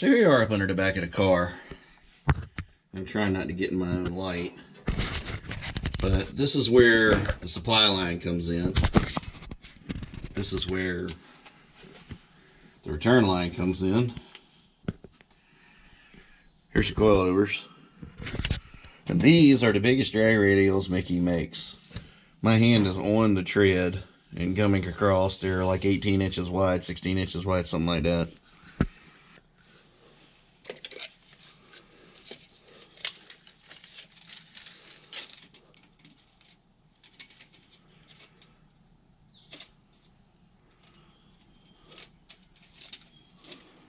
There you are up under the back of the car. I'm trying not to get in my own light. But this is where the supply line comes in. This is where the return line comes in. Here's your coilovers. And these are the biggest drag radials Mickey makes. My hand is on the tread and coming across. They're like 18 inches wide, 16 inches wide, something like that.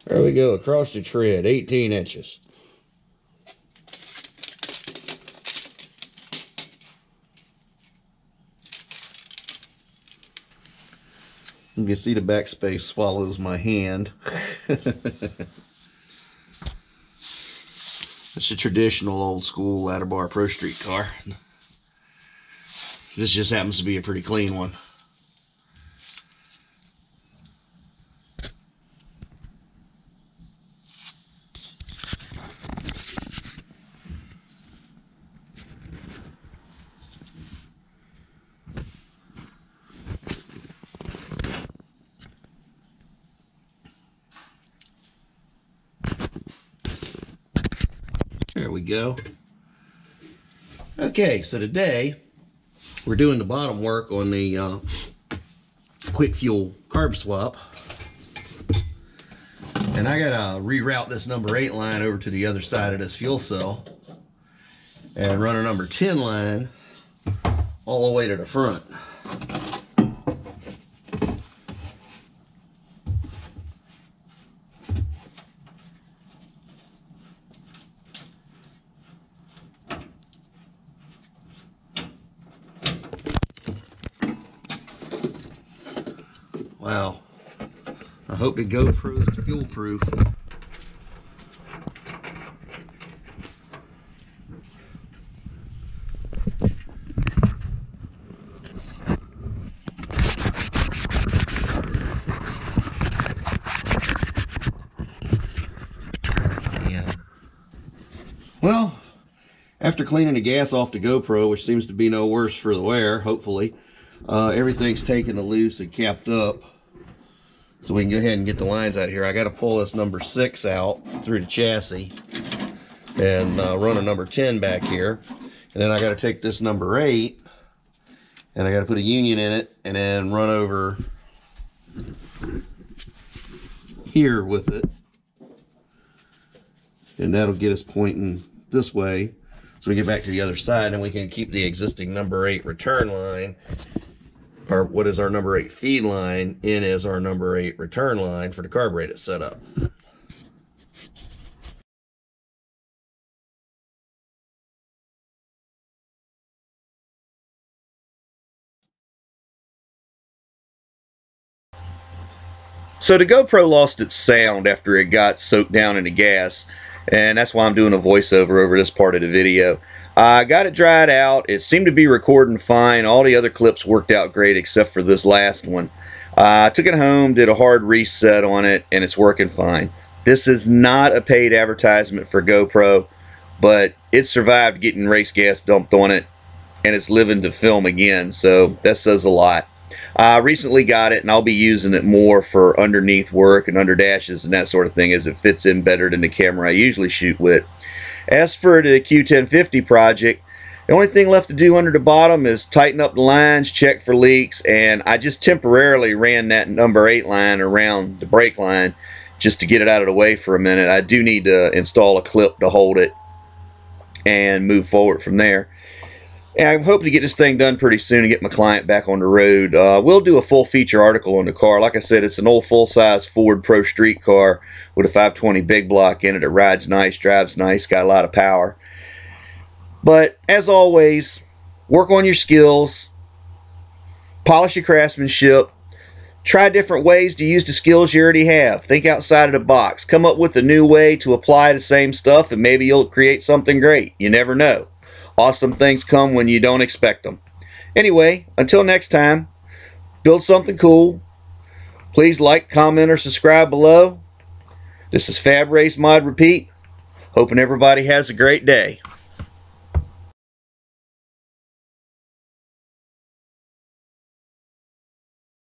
There we go, across the tread, 18 inches. You can see the backspace swallows my hand. It's a traditional old school ladder bar Pro Street car. This just happens to be a pretty clean one. There we go. Okay, so today we're doing the bottom work on the quick fuel carb swap. And I gotta reroute this number 8 line over to the other side of this fuel cell and run a number 10 line all the way to the front. Wow, I hope the GoPro is fuel proof. Yeah. Well, after cleaning the gas off the GoPro, which seems to be no worse for the wear, hopefully, everything's taken loose and capped up. So we can go ahead and get the lines out of here. I got to pull this number 6 out through the chassis and run a number 10 back here. And then I got to take this number 8 and I got to put a union in it and then run over here with it. And that'll get us pointing this way. So we get back to the other side and we can keep the existing number 8 return line, or what is our number 8 feed line, in as our number 8 return line for the carburetor setup. So the GoPro lost its sound after it got soaked down in the gas, and that's why I'm doing a voiceover over this part of the video. I got it dried out. It seemed to be recording fine. All the other clips worked out great except for this last one. I took it home, did a hard reset on it, and it's working fine. This is not a paid advertisement for GoPro, but it survived getting race gas dumped on it, and it's living to film again, so that says a lot. I recently got it, and I'll be using it more for underneath work and under dashes and that sort of thing, as it fits in better than the camera I usually shoot with. As for the Q1050 project, the only thing left to do under the bottom is tighten up the lines, check for leaks, and I just temporarily ran that number 8 line around the brake line just to get it out of the way for a minute. I do need to install a clip to hold it and move forward from there. And I hope to get this thing done pretty soon and get my client back on the road. We'll do a full feature article on the car. Like I said, it's an old full-size Ford Pro Street car with a 520 big block in it. It rides nice, drives nice, got a lot of power. But as always, work on your skills, polish your craftsmanship, try different ways to use the skills you already have. Think outside of the box. Come up with a new way to apply the same stuff, and maybe you'll create something great. You never know. Awesome things come when you don't expect them. Anyway, until next time, build something cool. Please like, comment, or subscribe below. This is Fab Race Mod Repeat. Hoping everybody has a great day.